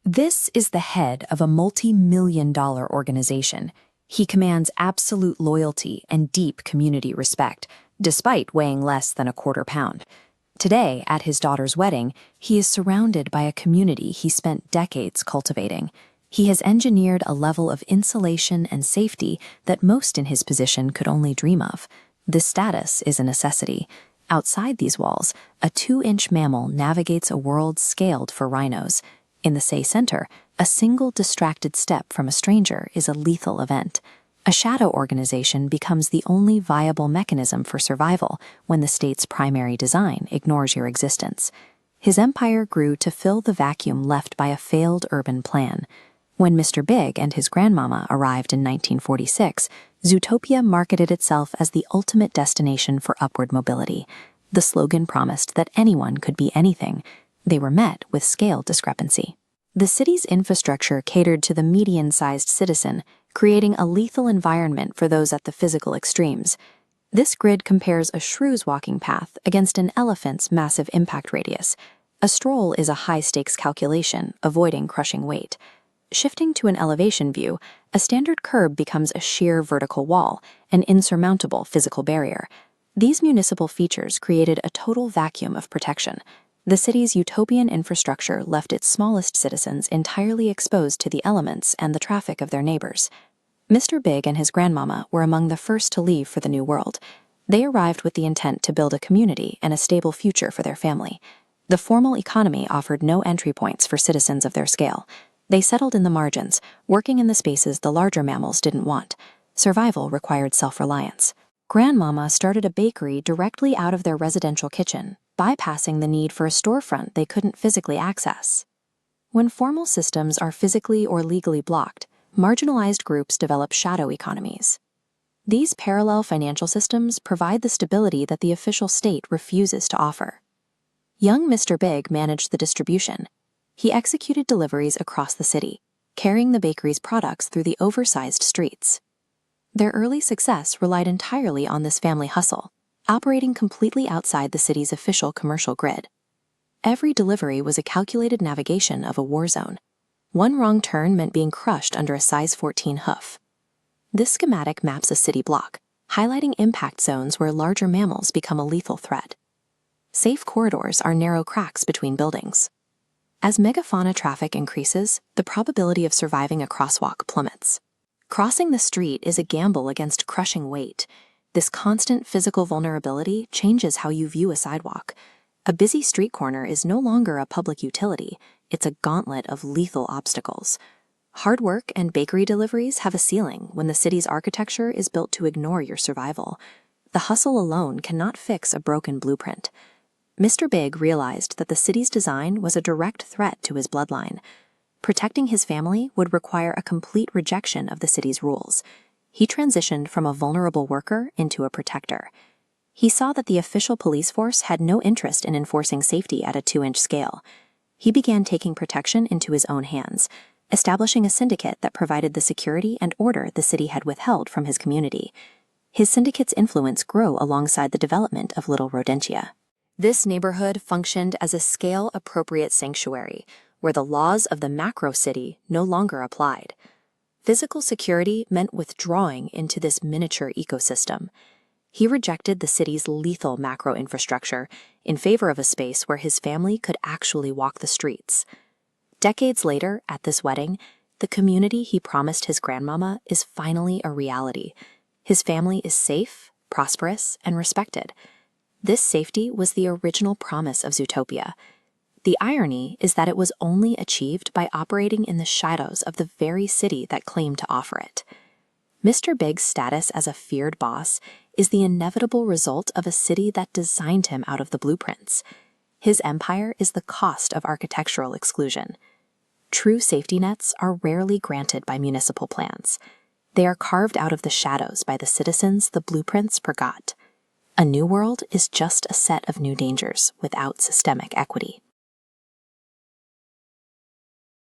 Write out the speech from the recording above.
This is the head of a multi-million-dollar organization. He commands absolute loyalty and deep community respect, despite weighing less than a quarter pound. Today, at his daughter's wedding, he is surrounded by a community he spent decades cultivating. He has engineered a level of insulation and safety that most in his position could only dream of. This status is a necessity. Outside these walls, a 2-inch mammal navigates a world scaled for rhinos. In the Say Center, a single distracted step from a stranger is a lethal event. A shadow organization becomes the only viable mechanism for survival when the state's primary design ignores your existence. His empire grew to fill the vacuum left by a failed urban plan. When Mr. Big and his grandmama arrived in 1946, Zootopia marketed itself as the ultimate destination for upward mobility. The slogan promised that anyone could be anything. They were met with scale discrepancy. The city's infrastructure catered to the median-sized citizen, creating a lethal environment for those at the physical extremes. This grid compares a shrew's walking path against an elephant's massive impact radius. A stroll is a high-stakes calculation, avoiding crushing weight. Shifting to an elevation view, a standard curb becomes a sheer vertical wall, an insurmountable physical barrier. These municipal features created a total vacuum of protection. The city's utopian infrastructure left its smallest citizens entirely exposed to the elements and the traffic of their neighbors. Mr. Big and his grandmama were among the first to leave for the New World. They arrived with the intent to build a community and a stable future for their family. The formal economy offered no entry points for citizens of their scale. They settled in the margins, working in the spaces the larger mammals didn't want. Survival required self-reliance. Grandmama started a bakery directly out of their residential kitchen, bypassing the need for a storefront they couldn't physically access. When formal systems are physically or legally blocked, marginalized groups develop shadow economies. These parallel financial systems provide the stability that the official state refuses to offer. Young Mr. Big managed the distribution. He executed deliveries across the city, carrying the bakery's products through the oversized streets. Their early success relied entirely on this family hustle, operating completely outside the city's official commercial grid. Every delivery was a calculated navigation of a war zone. One wrong turn meant being crushed under a size 14 hoof. This schematic maps a city block, highlighting impact zones where larger mammals become a lethal threat. Safe corridors are narrow cracks between buildings. As megafauna traffic increases, the probability of surviving a crosswalk plummets. Crossing the street is a gamble against crushing weight. This constant physical vulnerability changes how you view a sidewalk. A busy street corner is no longer a public utility, it's a gauntlet of lethal obstacles. Hard work and bakery deliveries have a ceiling when the city's architecture is built to ignore your survival. The hustle alone cannot fix a broken blueprint. Mr. Big realized that the city's design was a direct threat to his bloodline. Protecting his family would require a complete rejection of the city's rules. He transitioned from a vulnerable worker into a protector. He saw that the official police force had no interest in enforcing safety at a 2-inch scale. He began taking protection into his own hands, establishing a syndicate that provided the security and order the city had withheld from his community. His syndicate's influence grew alongside the development of Little Rodentia. This neighborhood functioned as a scale-appropriate sanctuary, where the laws of the macro city no longer applied. Physical security meant withdrawing into this miniature ecosystem. He rejected the city's lethal macro infrastructure in favor of a space where his family could actually walk the streets. Decades later, at this wedding, the community he promised his grandmama is finally a reality. His family is safe, prosperous, and respected. This safety was the original promise of Zootopia. The irony is that it was only achieved by operating in the shadows of the very city that claimed to offer it. Mr. Big's status as a feared boss is the inevitable result of a city that designed him out of the blueprints. His empire is the cost of architectural exclusion. True safety nets are rarely granted by municipal plans. They are carved out of the shadows by the citizens the blueprints forgot. A new world is just a set of new dangers without systemic equity.